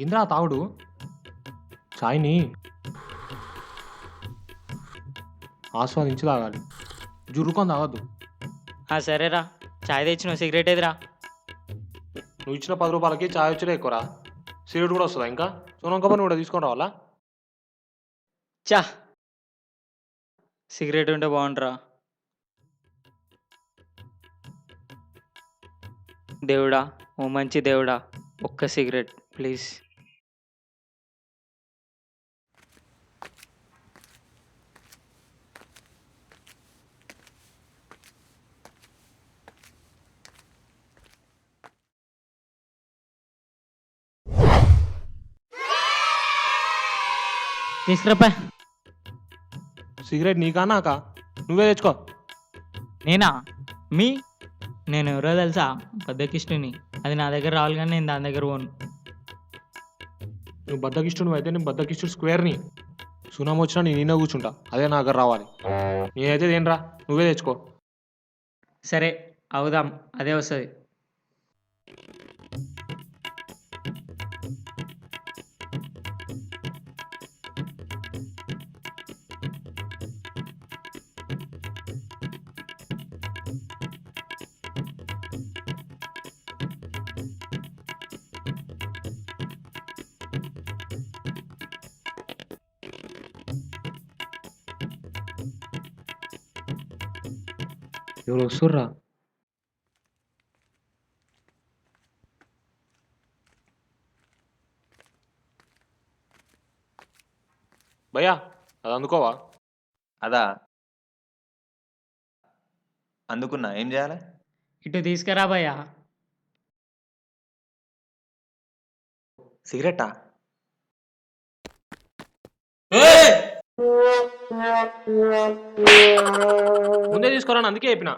ఏంద్రా తాగుడు చాయ్ని ఆస్వాదించి తాగాలి, జుర్రుకొని తాగద్దు. సరేరా, చాయ్ తెచ్చిన సిగరెట్ ఏదిరా? నువ్వు ఇచ్చిన 10 రూపాయలకి చాయ్ వచ్చలే ఎక్కువరా, సిగరెట్ కూడా వస్తుందా? ఇంకా సోనం కబర్ కూడా తీసుకొని రావాలా? చా, సిగరెట్ ఉంటే బాగుంటురా. దేవుడా, ఓ మంచి దేవుడా, ఒక్క సిగరెట్ ప్లీజ్. తీసుకురాపా. సిగరెట్ నీకా నాకా? నువ్వే తెచ్చుకో. నేనా? మీ నేను ఎవరో తెలుసా? బద్దకిష్టుని. అది నా దగ్గర రావాలి కానీ నేను దాని దగ్గర పోను. నువ్వు బద్దకిష్టుడు అయితే నేను బద్దకిష్టుడు స్క్వేర్ని. సునామీ వచ్చినా నేను నిన్న కూర్చుంటా, అదే నా దగ్గర రావాలి. నేనైతే ఏంట్రా, నువ్వే తెచ్చుకో. సరే అవుదాం, అదే వస్తుంది. ఎవరు వస్తుర్రా? భయ్యా అది అందుకోవా? అదా అందుకున్నా, ఏం చేయాలి? ఇటు తీసుకురా భయ్యా. సిగరెట్టా? ముందే తీసుకోరా, అందుకే చెప్పిన.